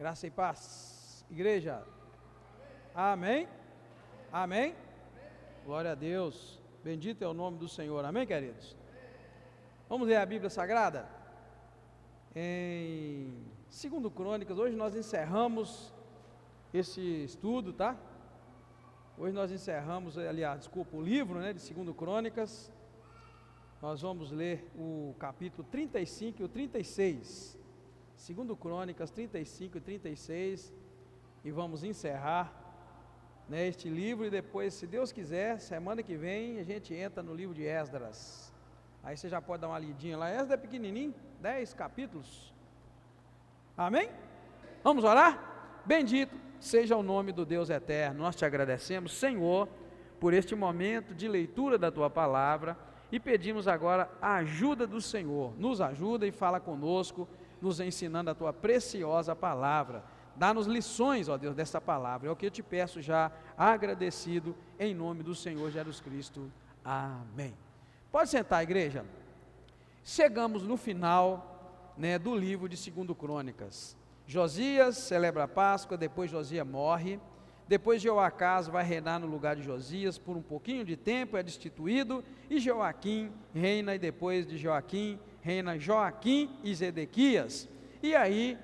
Graça e paz, igreja. Amém? Amém? Glória a Deus. Bendito é o nome do Senhor. Amém, queridos? Vamos ler a Bíblia Sagrada? Em 2 Crônicas, hoje nós encerramos esse estudo, tá? Hoje nós encerramos, o livro, de 2 Crônicas. Nós vamos ler o capítulo 35 e o 36. 2 Crônicas 35 e 36. E vamos encerrar, este livro. E depois, se Deus quiser, semana que vem, a gente entra no livro de Esdras. Aí você já pode dar uma lidinha lá. Esdras é pequenininho, 10 capítulos. Amém? Vamos orar? Bendito seja o nome do Deus eterno. Nós te agradecemos, Senhor, por este momento de leitura da Tua Palavra. E pedimos agora a ajuda do Senhor. Nos ajuda e fala conosco, nos ensinando a Tua preciosa Palavra. Dá-nos lições, ó Deus, dessa Palavra. É o que eu te peço já, agradecido, em nome do Senhor Jesus Cristo. Amém. Pode sentar, igreja. Chegamos no final, do livro de 2 Crônicas. Josias celebra a Páscoa, depois Josias morre. Depois Jeoacás vai reinar no lugar de Josias por um pouquinho de tempo, é destituído, e Joaquim reina, e depois de Joaquim reina Joaquim e Zedequias. E aí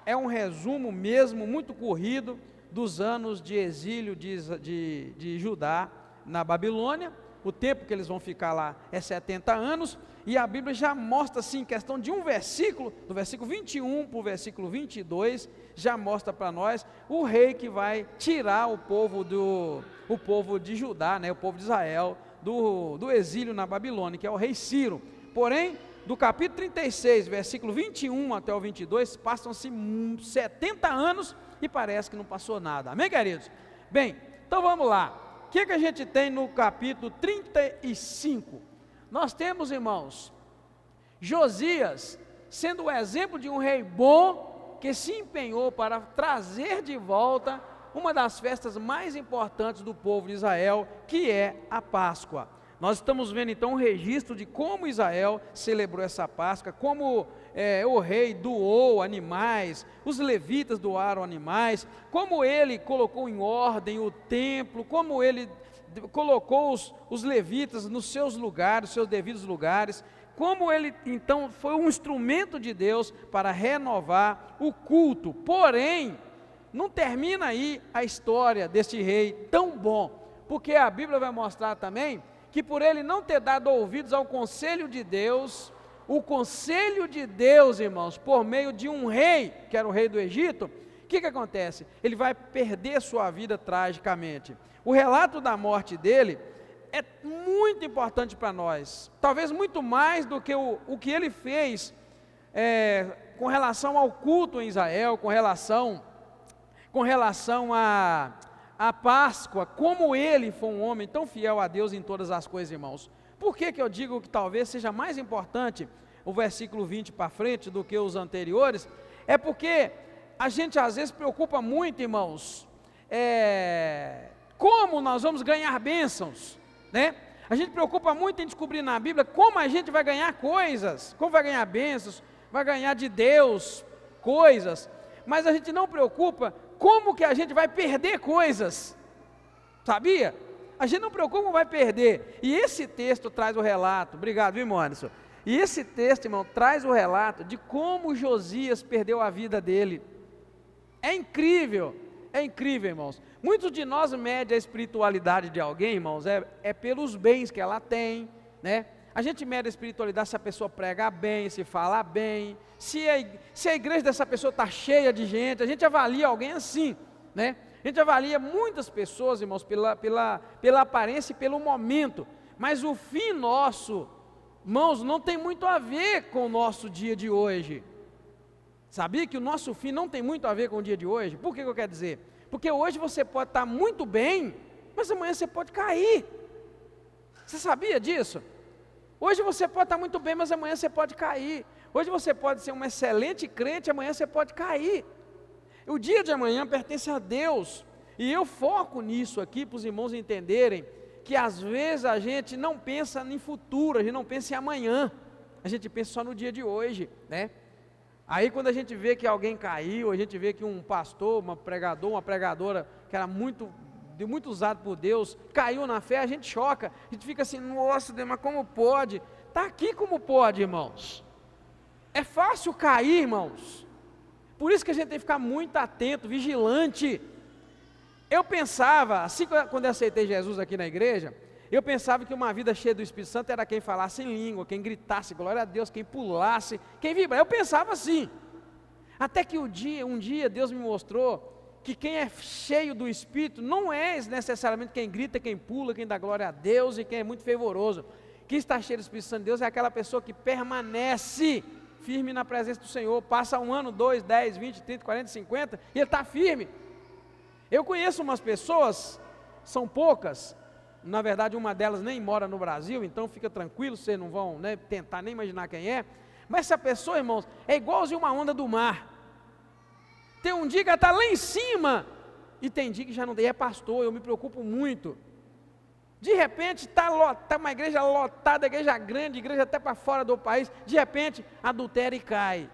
é um resumo mesmo muito corrido dos anos de exílio de Judá na Babilônia. O tempo que eles vão ficar lá é 70 anos, e a Bíblia já mostra assim, em questão de um versículo, do versículo 21 para o versículo 22, já mostra para nós o rei que vai tirar o povo de Judá, o povo de Israel, do exílio na Babilônia, que é o rei Ciro. Porém, do capítulo 36, versículo 21 até o 22, passam-se 70 anos e parece que não passou nada. Amém, queridos? Bem, então vamos lá. O que a gente tem no capítulo 35? Nós temos, irmãos, Josias sendo o exemplo de um rei bom, que se empenhou para trazer de volta uma das festas mais importantes do povo de Israel, que é a Páscoa. Nós estamos vendo então um registro de como Israel celebrou essa Páscoa, como o rei doou animais, os levitas doaram animais, como ele colocou em ordem o templo, como ele colocou os levitas nos seus lugares, seus devidos lugares, como ele então foi um instrumento de Deus para renovar o culto. Porém, não termina aí a história desse rei tão bom, porque a Bíblia vai mostrar também que por ele não ter dado ouvidos ao conselho de Deus, o conselho de Deus, irmãos, por meio de um rei, que era o rei do Egito, o que acontece? Ele vai perder sua vida tragicamente. O relato da morte dele é muito importante para nós, talvez muito mais do que o que ele fez com relação ao culto em Israel, com relação a Páscoa, como ele foi um homem tão fiel a Deus em todas as coisas, irmãos. Por que eu digo que talvez seja mais importante o versículo 20 para frente do que os anteriores? É porque a gente às vezes preocupa muito, irmãos, como nós vamos ganhar bênçãos, A gente preocupa muito em descobrir na Bíblia como a gente vai ganhar coisas, como vai ganhar bênçãos, vai ganhar de Deus coisas, mas a gente não preocupa como que a gente vai perder coisas, sabia? A gente não preocupa como vai perder. E esse texto traz o relato, obrigado, viu, Anderson? E esse texto, irmão, traz o relato de como Josias perdeu a vida dele. É incrível, irmãos. Muitos de nós medem a espiritualidade de alguém, irmãos, pelos bens que ela tem, A gente mede a espiritualidade se a pessoa prega bem, se fala bem, se a igreja dessa pessoa está cheia de gente. A gente avalia alguém assim, A gente avalia muitas pessoas, irmãos, pela aparência e pelo momento, mas o fim nosso, irmãos, não tem muito a ver com o nosso dia de hoje. Sabia que o nosso fim não tem muito a ver com o dia de hoje? Por que eu quero dizer? Porque hoje você pode estar muito bem, mas amanhã você pode cair. Você sabia disso? Hoje você pode estar muito bem, mas amanhã você pode cair. Hoje você pode ser um excelente crente, amanhã você pode cair. O dia de amanhã pertence a Deus, e eu foco nisso aqui para os irmãos entenderem que às vezes a gente não pensa em futuro, a gente não pensa em amanhã, a gente pensa só no dia de hoje, Aí quando a gente vê que alguém caiu, a gente vê que um pastor, uma pregadora que era muito usado por Deus, caiu na fé, a gente choca, a gente fica assim, nossa Deus, mas como pode? Está aqui como pode, irmãos. É fácil cair, irmãos. Por isso que a gente tem que ficar muito atento, vigilante. Eu pensava, assim quando eu aceitei Jesus aqui na igreja, eu pensava que uma vida cheia do Espírito Santo era quem falasse em língua, quem gritasse glória a Deus, quem pulasse, quem vibrasse. Eu pensava assim. Até que um dia Deus me mostrou que quem é cheio do Espírito não é necessariamente quem grita, quem pula, quem dá glória a Deus e quem é muito fervoroso. Quem está cheio do Espírito Santo de Deus é aquela pessoa que permanece firme na presença do Senhor, passa 1 ano, 2, 10, 20, 30, 40, 50, e ele está firme. Eu conheço umas pessoas, são poucas, na verdade uma delas nem mora no Brasil, então fica tranquilo, vocês não vão tentar nem imaginar quem é, mas essa pessoa, irmãos, é igualzinho uma onda do mar. Tem um dia que ela está lá em cima, e tem dia que já não tem, é pastor, eu me preocupo muito. De repente está uma igreja lotada, igreja grande, igreja até para fora do país, de repente adultera e cai.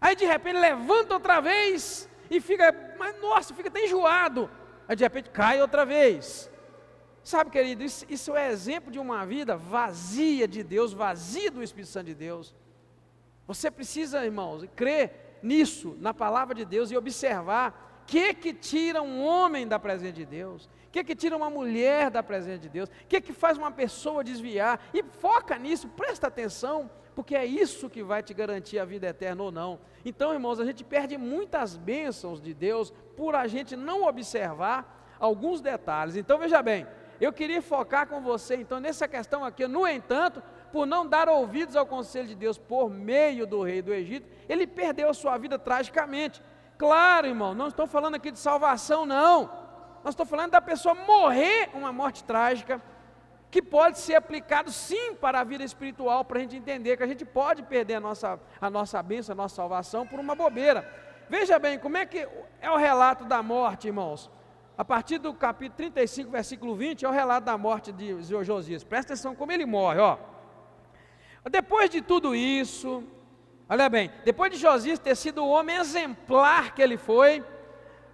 Aí de repente levanta outra vez e fica, mas nossa, fica até enjoado. Aí de repente cai outra vez. Sabe, querido, isso é exemplo de uma vida vazia de Deus, vazia do Espírito Santo de Deus. Você precisa, irmãos, crer nisso, na palavra de Deus e observar o que tira um homem da presença de Deus, o que tira uma mulher da presença de Deus, o que faz uma pessoa desviar, e foca nisso, presta atenção, porque é isso que vai te garantir a vida eterna ou não. Então, irmãos, a gente perde muitas bênçãos de Deus por a gente não observar alguns detalhes. Então, veja bem, eu queria focar com você, então, nessa questão aqui. No entanto, por não dar ouvidos ao conselho de Deus por meio do rei do Egito, ele perdeu a sua vida tragicamente. Claro, irmão, não estou falando aqui de salvação, não. Nós estamos falando da pessoa morrer uma morte trágica, que pode ser aplicado sim para a vida espiritual, para a gente entender que a gente pode perder a nossa bênção, a nossa salvação por uma bobeira. Veja bem, como é que é o relato da morte, irmãos? A partir do capítulo 35, versículo 20, é o relato da morte de Josias. Presta atenção como ele morre, ó. Depois de tudo isso, olha bem, depois de Josias ter sido o homem exemplar que ele foi,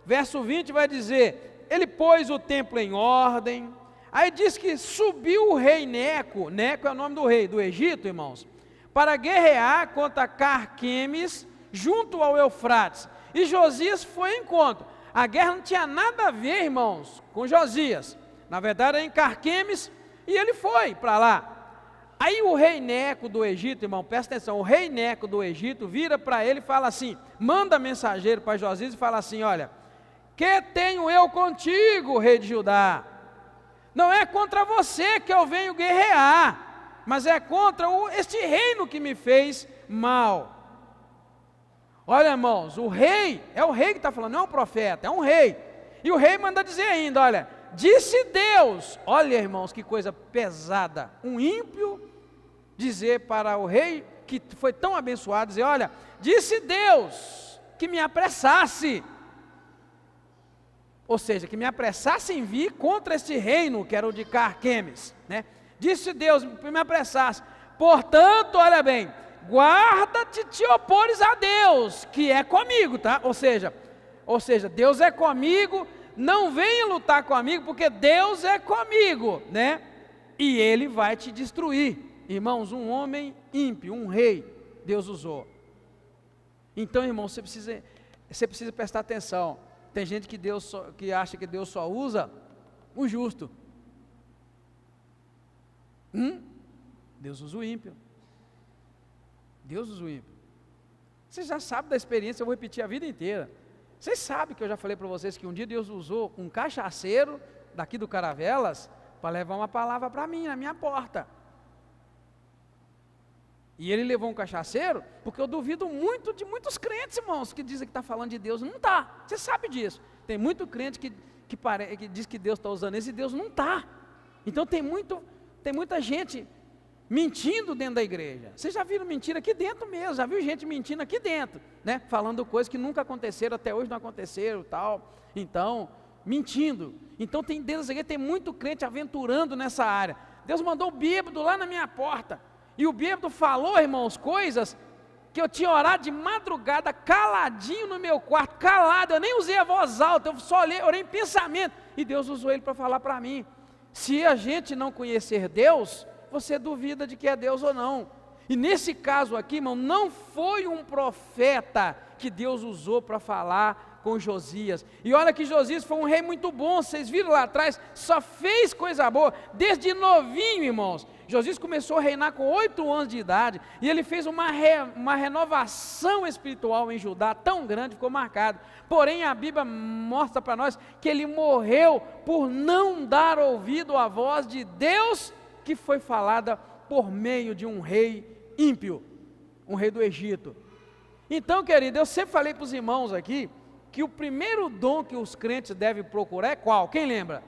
verso 20 vai dizer, ele pôs o templo em ordem. Aí diz que subiu o rei Neco, Neco é o nome do rei do Egito, irmãos, para guerrear contra Carquemes, junto ao Eufrates, e Josias foi em encontro. A guerra não tinha nada a ver, irmãos, com Josias, na verdade era em Carquemes, e ele foi para lá. Aí o rei Neco do Egito, irmão, presta atenção, o rei Neco do Egito vira para ele e fala assim, manda mensageiro para Josias e fala assim, olha, que tenho eu contigo, rei de Judá? Não é contra você que eu venho guerrear, mas é contra este reino que me fez mal. Olha, irmãos, o rei, é o rei que está falando, não é um profeta, é um rei. E o rei manda dizer ainda, olha, disse Deus, olha, irmãos, que coisa pesada, um ímpio dizer para o rei que foi tão abençoado, dizer, olha, disse Deus que me apressasse. Ou seja, que me apressasse em vir contra este reino, que era o de Carquemes, né? Disse Deus, que me apressasse. Portanto, olha bem, guarda-te te opores a Deus, que é comigo, tá? Ou seja, Deus é comigo, não venha lutar comigo, porque Deus é comigo, né? E Ele vai te destruir. Irmãos, um homem ímpio, um rei, Deus usou. Então, irmão, você precisa prestar atenção. Tem gente que acha que Deus só usa o justo. Deus usa o ímpio. Deus usa o ímpio. Vocês já sabem da experiência, eu vou repetir a vida inteira. Vocês sabem que eu já falei para vocês que um dia Deus usou um cachaceiro daqui do Caravelas para levar uma palavra para mim, na minha porta. E ele levou um cachaceiro, porque eu duvido muito de muitos crentes, irmãos, que dizem que está falando de Deus, não está. Você sabe disso. Tem muito crente que diz que Deus está usando esse e Deus não está. Então tem muita gente mentindo dentro da igreja. Vocês já viram mentira aqui dentro mesmo, já viu gente mentindo aqui dentro, né? Falando coisas que nunca aconteceram, até hoje não aconteceram, tal. Então, mentindo. Então tem muito crente aventurando nessa área. Deus mandou o bêbado lá na minha porta. E o bêbado falou, irmãos, coisas que eu tinha orado de madrugada, caladinho no meu quarto, calado, eu nem usei a voz alta, eu só orei em pensamento, e Deus usou ele para falar para mim. Se a gente não conhecer Deus, você duvida de que é Deus ou não. E nesse caso aqui, irmão, não foi um profeta que Deus usou para falar com Josias. E olha que Josias foi um rei muito bom, vocês viram lá atrás, só fez coisa boa, desde novinho, irmãos. Josias começou a reinar com 8 anos de idade, e ele fez uma renovação espiritual em Judá, tão grande, ficou marcado. Porém a Bíblia mostra para nós que ele morreu por não dar ouvido à voz de Deus, que foi falada por meio de um rei ímpio, um rei do Egito. Então, querido, eu sempre falei para os irmãos aqui, que o primeiro dom que os crentes devem procurar é qual? Quem lembra?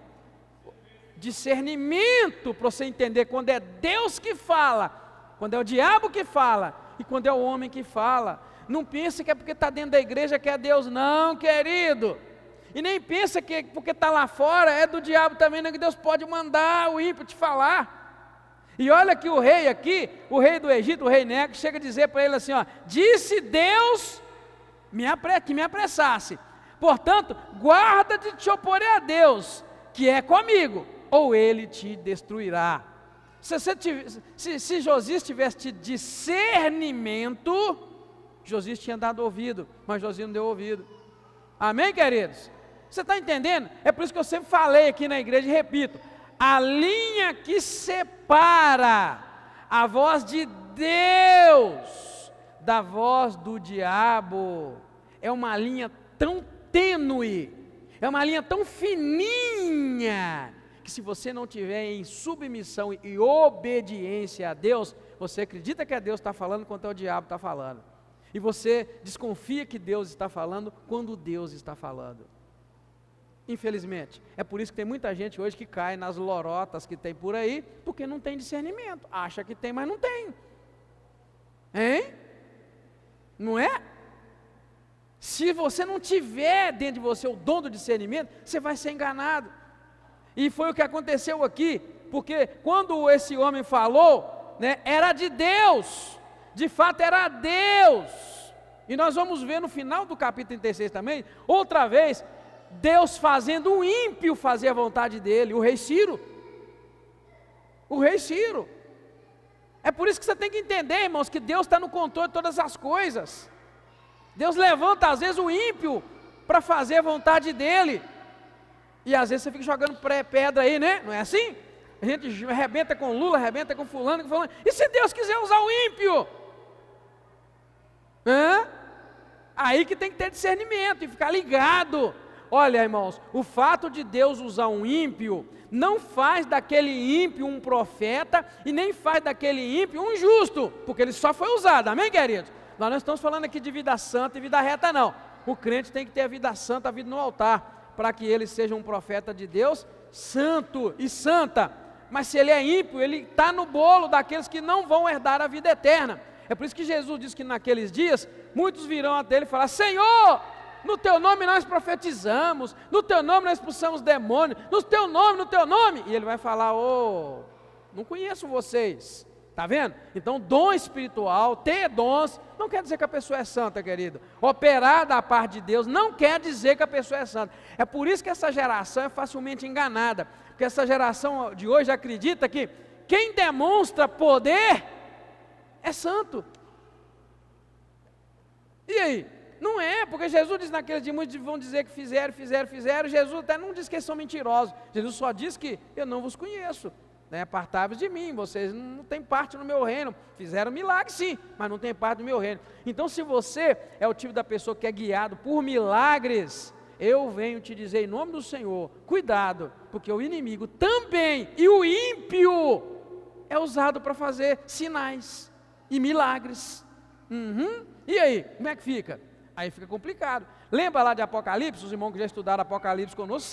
Discernimento, para você entender quando é Deus que fala, quando é o diabo que fala, e quando é o homem que fala. Não pense que é porque está dentro da igreja que é Deus, não, querido. E nem pensa que porque está lá fora é do diabo também, não, que Deus pode mandar o ímpio te falar. E olha que o rei aqui, o rei do Egito, o rei Neco, chega a dizer para ele assim, ó, disse Deus que me apressasse, portanto, guarda de te opor a Deus, que é comigo, ou ele te destruirá. Se Josias tivesse discernimento, Josias tinha dado ouvido, mas Josias não deu ouvido. Amém, queridos? Você está entendendo? É por isso que eu sempre falei aqui na igreja e repito, a linha que separa a voz de Deus da voz do diabo é uma linha tão tênue, é uma linha tão fininha, que se você não tiver em submissão e obediência a Deus, você acredita que é Deus que está falando quando é o diabo está falando, e você desconfia que Deus está falando quando Deus está falando. Infelizmente, é por isso que tem muita gente hoje que cai nas lorotas que tem por aí, porque não tem discernimento, acha que tem, mas não tem. Hein? Não é? Se você não tiver dentro de você o dom do discernimento, você vai ser enganado. E foi o que aconteceu aqui, porque quando esse homem falou, né, era de Deus, de fato era Deus. E nós vamos ver no final do capítulo 36 também, outra vez, Deus fazendo um ímpio fazer a vontade dele, o rei Ciro. O rei Ciro. É por isso que você tem que entender, irmãos, que Deus está no controle de todas as coisas. Deus levanta às vezes o ímpio para fazer a vontade dele. E às vezes você fica jogando pedra aí, né? Não é assim? A gente arrebenta com Lula, arrebenta com fulano, E se Deus quiser usar o ímpio? Aí que tem que ter discernimento e ficar ligado. Olha, irmãos, o fato de Deus usar um ímpio não faz daquele ímpio um profeta e nem faz daquele ímpio um justo, porque ele só foi usado, amém, queridos? Nós não estamos falando aqui de vida santa e vida reta, não. O crente tem que ter a vida santa, a vida no altar, para que ele seja um profeta de Deus, santo e santa. Mas se ele é ímpio, ele está no bolo daqueles que não vão herdar a vida eterna. É por isso que Jesus diz que naqueles dias, muitos virão até ele e falar, Senhor, no teu nome nós profetizamos, no teu nome nós expulsamos demônios, no teu nome, e ele vai falar, não conheço vocês, está vendo? Então dom espiritual, ter dons, não quer dizer que a pessoa é santa, querido. Operar da parte de Deus não quer dizer que a pessoa é santa. É por isso que essa geração é facilmente enganada, porque essa geração de hoje acredita que quem demonstra poder é santo. E aí? Não é, porque Jesus diz naqueles dias, muitos vão dizer que fizeram, Jesus até não diz que eles são mentirosos, Jesus só diz que eu não vos conheço, né? Apartai-vos de mim, vocês não têm parte no meu reino, fizeram milagre sim, mas não tem parte no meu reino. Então se você é o tipo da pessoa que é guiado por milagres, eu venho te dizer em nome do Senhor, cuidado, porque o inimigo também, e o ímpio, é usado para fazer sinais e milagres. E aí, como é que fica? Aí fica complicado. Lembra lá de Apocalipse? Os irmãos que já estudaram Apocalipse conosco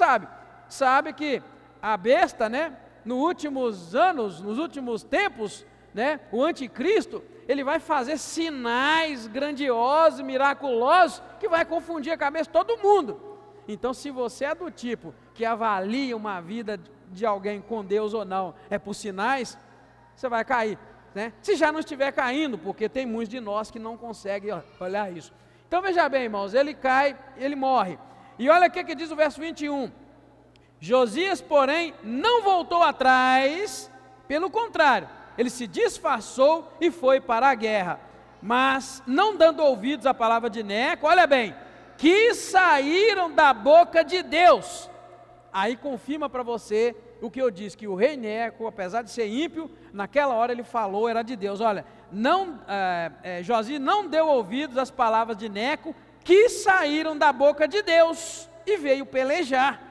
sabe que a besta, né, nos últimos anos, nos últimos tempos, né, o anticristo, ele vai fazer sinais grandiosos, miraculosos, que vai confundir a cabeça de todo mundo. Então se você é do tipo que avalia uma vida de alguém com Deus ou não, é por sinais, você vai cair. né? Se já não estiver caindo, porque tem muitos de nós que não conseguem olhar isso. Então veja bem, irmãos, ele cai, ele morre. E olha o que diz o verso 21. Josias, porém, não voltou atrás, pelo contrário, ele se disfarçou e foi para a guerra. Mas, não dando ouvidos à palavra de Neco, olha bem, que saíram da boca de Deus. Aí confirma para você o que eu disse, que o rei Neco, apesar de ser ímpio, naquela hora ele falou, era de Deus. Olha, Josias não deu ouvidos às palavras de Neco, que saíram da boca de Deus, e veio pelejar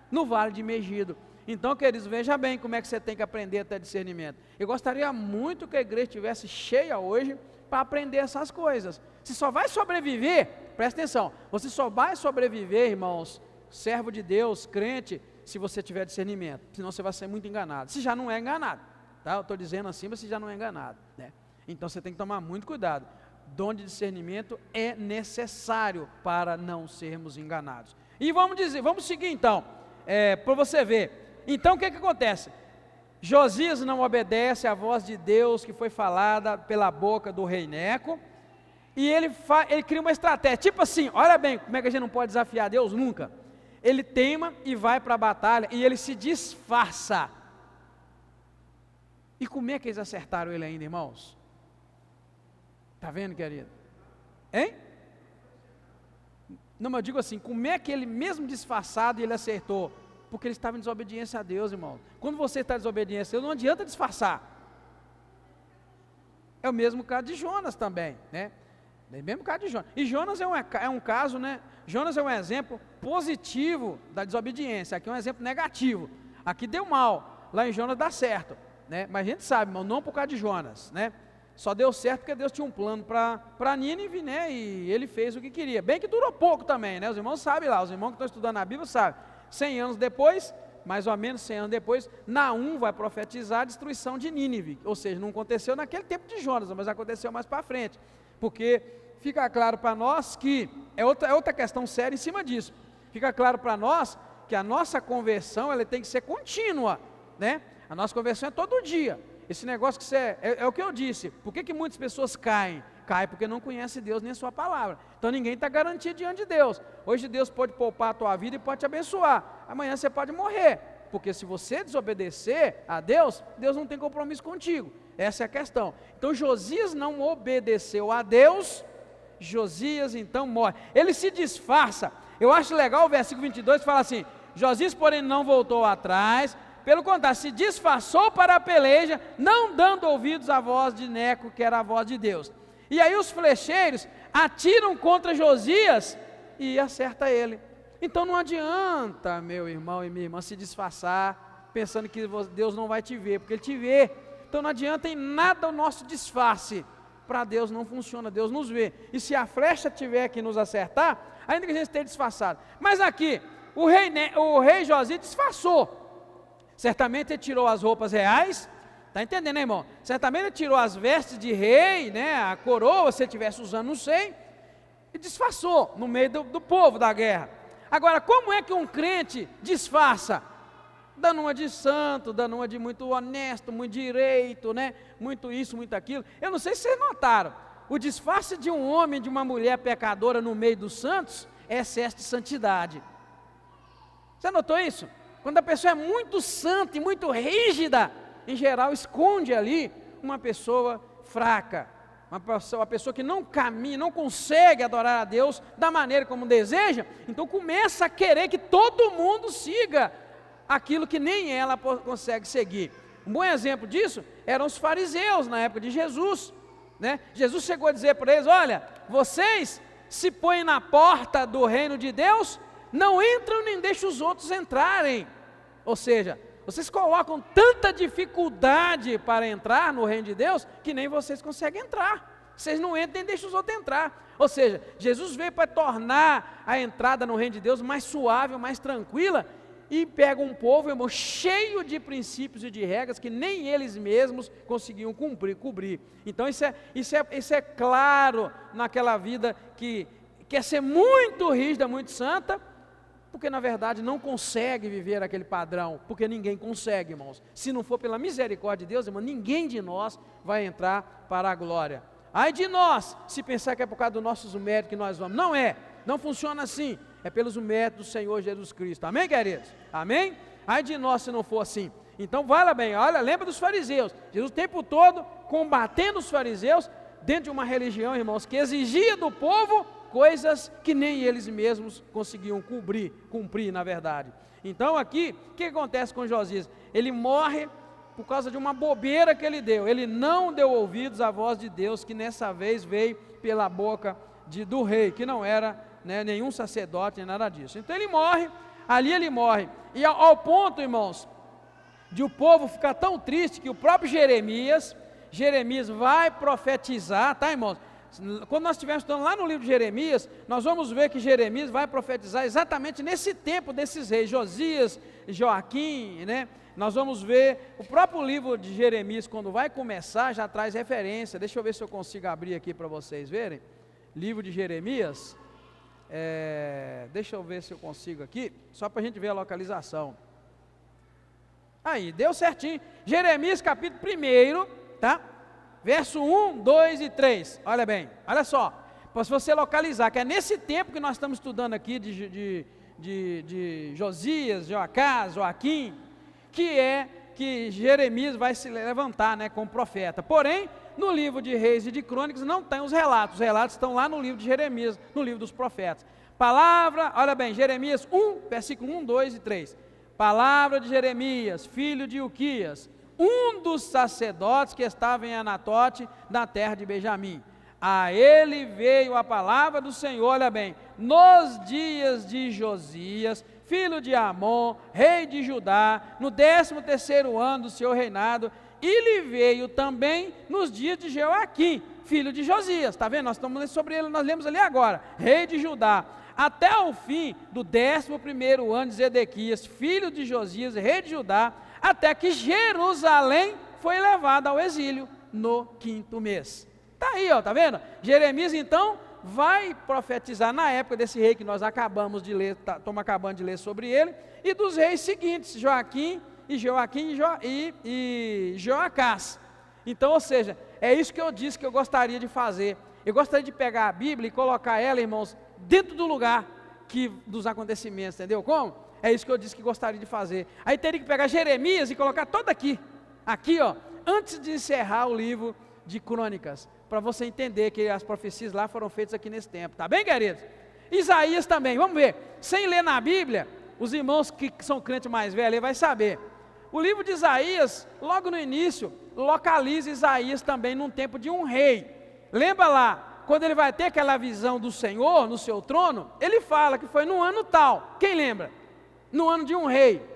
no vale de Megido. Então, queridos, veja bem como é que você tem que aprender a ter discernimento. Eu gostaria muito que a igreja estivesse cheia hoje para aprender essas coisas. Você só vai sobreviver, presta atenção, você só vai sobreviver, irmãos, servo de Deus, crente, se você tiver discernimento, senão você vai ser muito enganado. Se já não é enganado, tá? Eu estou dizendo assim, mas se já não é enganado, né? Então você tem que tomar muito cuidado. Dom de discernimento é necessário para não sermos enganados. E vamos seguir então, para você ver. Então o que acontece? Josias não obedece à voz de Deus que foi falada pela boca do rei Neco, e ele cria uma estratégia, tipo assim, olha bem, como é que a gente não pode desafiar Deus? Nunca. Ele teima e vai para a batalha, e ele se disfarça. E como é que eles acertaram ele ainda, irmãos? Está vendo, querido? Hein? Não, mas eu digo assim, como é que ele mesmo disfarçado ele acertou? Porque ele estava em desobediência a Deus, irmão. Quando você está em desobediência a Deus, não adianta disfarçar. É o mesmo caso de Jonas também, né? É o mesmo caso de Jonas. E Jonas é um caso, né? Jonas é um exemplo positivo da desobediência. Aqui é um exemplo negativo. Aqui deu mal, lá em Jonas dá certo, né? Mas a gente sabe, irmão, não por causa de Jonas, né? Só deu certo porque Deus tinha um plano para Nínive, né? E ele fez o que queria. Bem que durou pouco também, né? Os irmãos sabem lá, os irmãos que estão estudando a Bíblia sabem. 100 anos depois, mais ou menos 100 anos depois, Naum vai profetizar a destruição de Nínive. Ou seja, não aconteceu naquele tempo de Jonas, mas aconteceu mais para frente. Porque fica claro para nós que, é outra questão séria em cima disso. Fica claro para nós que a nossa conversão ela tem que ser contínua, né? A nossa conversão é todo dia. Esse negócio que é o que eu disse. Por que muitas pessoas caem? Cai porque não conhece Deus nem a sua palavra. Então ninguém está garantido diante de Deus. Hoje Deus pode poupar a tua vida e pode te abençoar. Amanhã você pode morrer. Porque se você desobedecer a Deus, Deus não tem compromisso contigo. Essa é a questão. Então Josias não obedeceu a Deus, Josias então morre. Ele se disfarça. Eu acho legal o versículo 22 que fala assim: Josias, porém, não voltou atrás, pelo contrário, se disfarçou para a peleja, não dando ouvidos à voz de Neco, que era a voz de Deus. E aí os flecheiros atiram contra Josias e acerta ele. Então não adianta, meu irmão e minha irmã, se disfarçar, pensando que Deus não vai te ver, porque Ele te vê. Então não adianta em nada o nosso disfarce. Para Deus não funciona, Deus nos vê. E se a flecha tiver que nos acertar, ainda que a gente esteja disfarçado. Mas aqui, o rei Josias disfarçou. Certamente ele tirou as roupas reais. Está entendendo, né, irmão? Certamente ele tirou as vestes de rei, né, a coroa, se ele estivesse usando, não sei, e disfarçou no meio do povo da guerra. Agora, como é que um crente disfarça? Dando uma de santo, dando uma de muito honesto, muito direito, né? Muito isso, muito aquilo. Eu não sei se vocês notaram, o disfarce de um homem, de uma mulher pecadora no meio dos santos, é excesso de santidade. Você notou isso? Quando a pessoa é muito santa e muito rígida, em geral esconde ali uma pessoa fraca, uma pessoa que não caminha, não consegue adorar a Deus da maneira como deseja, então começa a querer que todo mundo siga aquilo que nem ela consegue seguir. Um bom exemplo disso eram os fariseus na época de Jesus, né? Jesus chegou a dizer para eles: olha, vocês se põem na porta do reino de Deus, não entram nem deixam os outros entrarem. Ou seja, vocês colocam tanta dificuldade para entrar no reino de Deus, que nem vocês conseguem entrar. Vocês não entram nem deixam os outros entrar. Ou seja, Jesus veio para tornar a entrada no reino de Deus mais suave, mais tranquila, e pega um povo, irmão, cheio de princípios e de regras que nem eles mesmos conseguiam cobrir. Então isso é claro naquela vida que quer ser muito rígida, muito santa, porque na verdade não consegue viver aquele padrão, porque ninguém consegue, irmãos. Se não for pela misericórdia de Deus, irmão, ninguém de nós vai entrar para a glória. Ai de nós, se pensar que é por causa dos nossos méritos que nós vamos. Não é, não funciona assim. É pelos méritos do Senhor Jesus Cristo. Amém, queridos? Amém? Ai de nós se não for assim. Então, vale bem, olha, lembra dos fariseus. Jesus o tempo todo combatendo os fariseus dentro de uma religião, irmãos, que exigia do povo coisas que nem eles mesmos conseguiam cumprir, na verdade. Então, aqui, o que acontece com Josias? Ele morre por causa de uma bobeira que ele deu. Ele não deu ouvidos à voz de Deus, que nessa vez veio pela boca do rei, que não era, né, nenhum sacerdote, nem nada disso. Então ele morre, ali ele morre, e ao ponto, irmãos, de o povo ficar tão triste, que o próprio Jeremias vai profetizar, tá, irmãos? Quando nós estivermos estudando lá no livro de Jeremias, nós vamos ver que Jeremias vai profetizar exatamente nesse tempo desses reis, Josias, Joaquim, né? Nós vamos ver, o próprio livro de Jeremias, quando vai começar, já traz referência. Deixa eu ver se eu consigo abrir aqui para vocês verem. Livro de Jeremias, deixa eu ver se eu consigo aqui, só para a gente ver a localização. Aí, deu certinho. Jeremias capítulo 1, tá? Verso 1, 2 e 3. Olha bem, olha só. Para você localizar, que é nesse tempo que nós estamos estudando aqui de Josias, Joacás, Joaquim, que Jeremias vai se levantar, né, como profeta. Porém, no livro de Reis e de Crônicas não tem os relatos estão lá no livro de Jeremias, no livro dos profetas. Palavra, olha bem, Jeremias 1, versículo 1, 2 e 3. Palavra de Jeremias, filho de Uquias, um dos sacerdotes que estava em Anatote, na terra de Benjamim. A ele veio a palavra do Senhor, olha bem, nos dias de Josias, filho de Amon, rei de Judá, no 13º ano do seu reinado, e lhe veio também nos dias de Joaquim, filho de Josias. Está vendo? Nós estamos lendo sobre ele, nós lemos ali agora, rei de Judá, até o fim do 11º ano de Zedequias, filho de Josias, rei de Judá, até que Jerusalém foi levada ao exílio no 5º mês. Está aí, ó, tá vendo? Jeremias então vai profetizar na época desse rei que nós acabamos de ler, estamos acabando de ler sobre ele, e dos reis seguintes, Joaquim e Joacás. Então, ou seja, é isso que eu disse que eu gostaria de fazer. Eu gostaria de pegar a Bíblia e colocar ela, irmãos, dentro do lugar dos acontecimentos, entendeu como? É isso que eu disse que gostaria de fazer. Aí teria que pegar Jeremias e colocar todo aqui, ó, antes de encerrar o livro de Crônicas, para você entender que as profecias lá foram feitas aqui nesse tempo, tá bem, queridos? Isaías também, vamos ver, sem ler na Bíblia, os irmãos que são crentes mais velhos vai saber. O livro de Isaías, logo no início, localiza Isaías também num tempo de um rei. Lembra lá, quando ele vai ter aquela visão do Senhor no seu trono, ele fala que foi no ano tal. Quem lembra? No ano de um rei.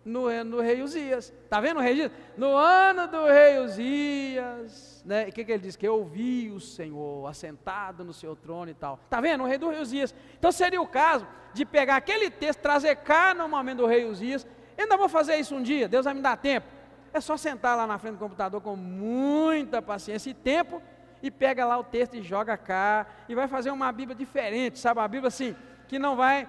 No rei Uzias. Está vendo o rei Uzias? No ano do rei Uzias, né? O que ele diz? Que eu ouvi o Senhor assentado no seu trono e tal. Está vendo? O rei do rei Uzias. Então seria o caso de pegar aquele texto, trazer cá no momento do rei Uzias. Eu ainda vou fazer isso um dia, Deus vai me dar tempo. É só sentar lá na frente do computador com muita paciência e tempo, e pega lá o texto e joga cá, e vai fazer uma Bíblia diferente, sabe? Uma Bíblia assim, que não vai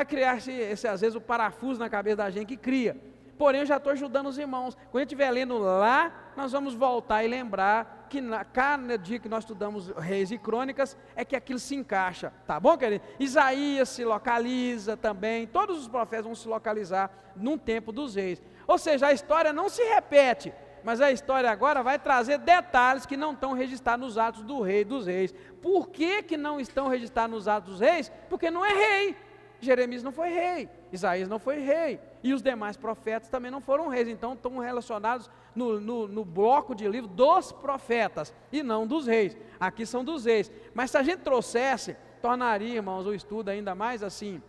criar às vezes o parafuso na cabeça da gente que cria. Porém, eu já estou ajudando os irmãos. Quando a gente estiver lendo lá, nós vamos voltar e lembrar que cada dia que nós estudamos Reis e Crônicas, é que aquilo se encaixa, tá bom, querido? Isaías se localiza também, todos os profetas vão se localizar num tempo dos reis. Ou seja, a história não se repete, mas a história agora vai trazer detalhes que não estão registrados nos Atos do Rei dos Reis. Por que não estão registrados nos Atos dos Reis? Porque não é rei. Jeremias não foi rei, Isaías não foi rei, e os demais profetas também não foram reis, então estão relacionados no bloco de livro dos profetas, e não dos reis. Aqui são dos reis, mas se a gente trouxesse, tornaria, irmãos, o estudo ainda mais assim,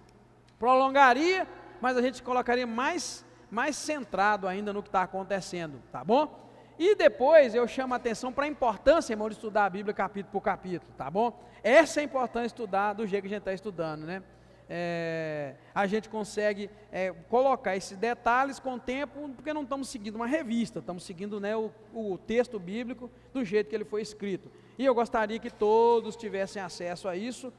prolongaria, mas a gente colocaria mais centrado ainda no que está acontecendo, tá bom? E depois eu chamo a atenção para a importância, irmão, de estudar a Bíblia capítulo por capítulo, tá bom? Essa é a importância de estudar do jeito que a gente está estudando, né? A gente consegue colocar esses detalhes com o tempo, porque não estamos seguindo uma revista, estamos seguindo, né, o texto bíblico do jeito que ele foi escrito. E eu gostaria que todos tivessem acesso a isso,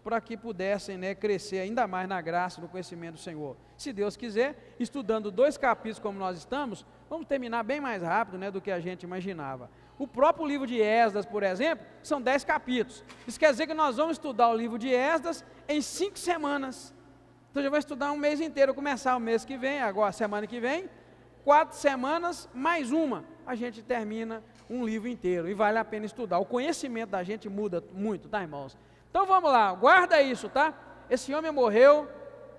para que pudessem, né, crescer ainda mais na graça e no conhecimento do Senhor. Se Deus quiser, estudando 2 capítulos como nós estamos, vamos terminar bem mais rápido, né, do que a gente imaginava. O próprio livro de Esdras, por exemplo, são 10 capítulos. Isso quer dizer que nós vamos estudar o livro de Esdras em 5 semanas. Então já vai estudar um mês inteiro, começar o mês que vem, agora semana que vem, 4 semanas mais uma, a gente termina um livro inteiro, e vale a pena estudar. O conhecimento da gente muda muito, tá, irmãos? Então vamos lá, guarda isso, tá? Esse homem morreu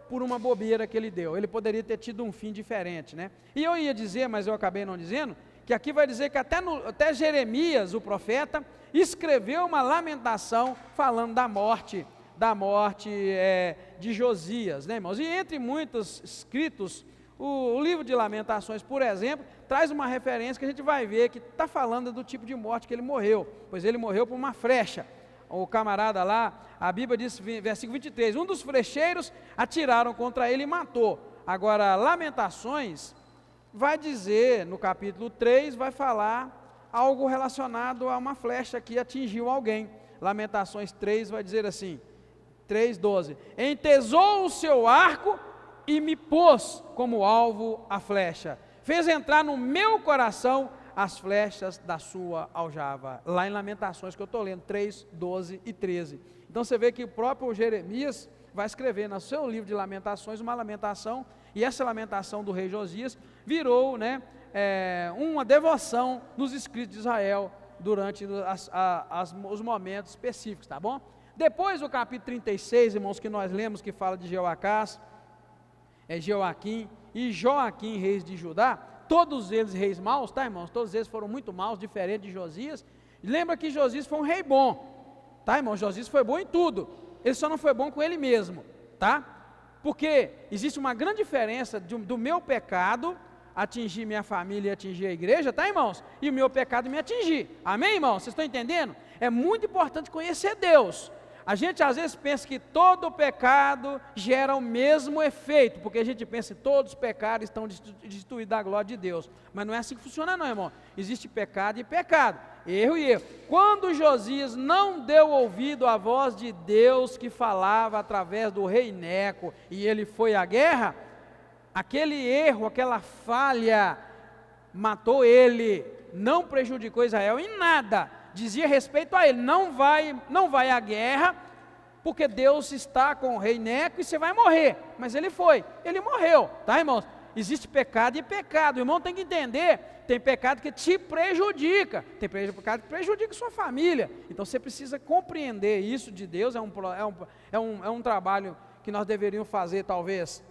por uma bobeira que ele deu, ele poderia ter tido um fim diferente, né? E eu ia dizer, mas eu acabei não dizendo, que aqui vai dizer que até Jeremias, o profeta, escreveu uma lamentação falando da morte de Josias, né, irmãos? E entre muitos escritos, o livro de Lamentações, por exemplo, traz uma referência que a gente vai ver que está falando do tipo de morte que ele morreu, pois ele morreu por uma flecha. O camarada lá, a Bíblia diz, versículo 23, um dos flecheiros atiraram contra ele e matou. Agora, Lamentações vai dizer, no capítulo 3, vai falar algo relacionado a uma flecha que atingiu alguém. Lamentações 3 vai dizer assim, 3:12, entesou o seu arco e me pôs como alvo a flecha, fez entrar no meu coração as flechas da sua aljava. Lá em Lamentações que eu estou lendo, 3:12 e 13. Então você vê que o próprio Jeremias vai escrever no seu livro de Lamentações uma lamentação, e essa lamentação do rei Josias virou, né, uma devoção nos escritos de Israel durante os momentos específicos, tá bom? Depois do capítulo 36, irmãos, que nós lemos, que fala de Jeoacás, Jeoaquim e Joaquim, reis de Judá, todos eles reis maus, tá, irmãos? Todos eles foram muito maus, diferente de Josias. Lembra que Josias foi um rei bom, tá, irmãos? Josias foi bom em tudo, ele só não foi bom com ele mesmo, tá? Porque existe uma grande diferença do meu pecado atingir minha família e atingir a igreja, tá, irmãos? E o meu pecado me atingir, amém, irmãos? Vocês estão entendendo? É muito importante conhecer Deus. A gente às vezes pensa que todo pecado gera o mesmo efeito, porque a gente pensa que todos os pecados estão destituídos da glória de Deus, mas não é assim que funciona não, irmão. Existe pecado e pecado, erro e erro. Quando Josias não deu ouvido à voz de Deus que falava através do rei Neco, e ele foi à guerra, aquele erro, aquela falha, matou ele, não prejudicou Israel em nada, dizia respeito a ele, não vai à guerra, porque Deus está com o rei Neco e você vai morrer, mas ele morreu, tá, irmãos? Existe pecado e pecado, o irmão tem que entender, tem pecado que te prejudica, tem pecado que prejudica sua família, então você precisa compreender isso de Deus, é um trabalho que nós deveríamos fazer talvez,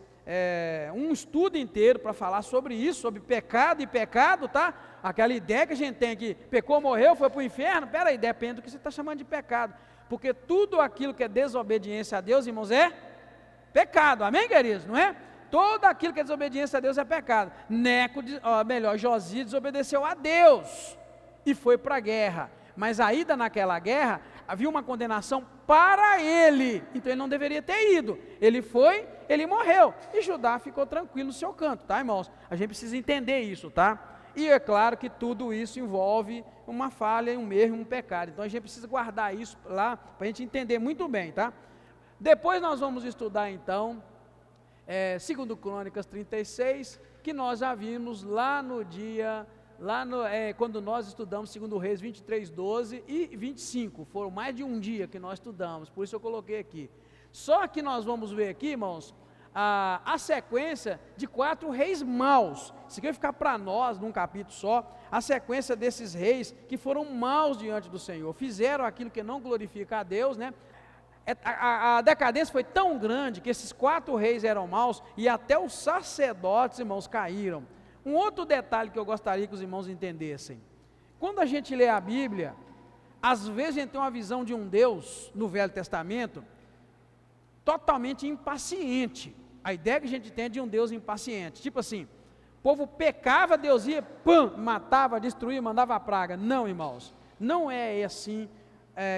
um estudo inteiro para falar sobre isso, sobre pecado e pecado, tá? Aquela ideia que a gente tem que pecou, morreu, foi para o inferno, peraí, depende do que você está chamando de pecado, porque tudo aquilo que é desobediência a Deus, irmãos, é pecado, amém, queridos? Não é? Todo aquilo que é desobediência a Deus é pecado. Josias desobedeceu a Deus e foi para a guerra, mas a ida naquela guerra, havia uma condenação para ele, então ele não deveria ter ido, ele foi, ele morreu, e Judá ficou tranquilo no seu canto, tá, irmãos? A gente precisa entender isso, tá? E é claro que tudo isso envolve uma falha, um erro, um pecado, então a gente precisa guardar isso lá, para a gente entender muito bem, tá? Depois nós vamos estudar então, 2 Crônicas 36, que nós já vimos lá no dia... quando nós estudamos 2 Reis 23:12 e 25, foram mais de um dia que nós estudamos, por isso eu coloquei aqui. Só que nós vamos ver aqui, irmãos, a sequência de 4 reis maus. Isso aqui vai ficar para nós, num capítulo só, a sequência desses reis que foram maus diante do Senhor, fizeram aquilo que não glorifica a Deus, né? A decadência foi tão grande que esses 4 reis eram maus e até os sacerdotes, irmãos, caíram. Um outro detalhe que eu gostaria que os irmãos entendessem, quando a gente lê a Bíblia, às vezes a gente tem uma visão de um Deus, no Velho Testamento, totalmente impaciente. A ideia que a gente tem é de um Deus impaciente, tipo assim, o povo pecava, Deus ia, matava, destruía, mandava a praga. Não, irmãos, não é assim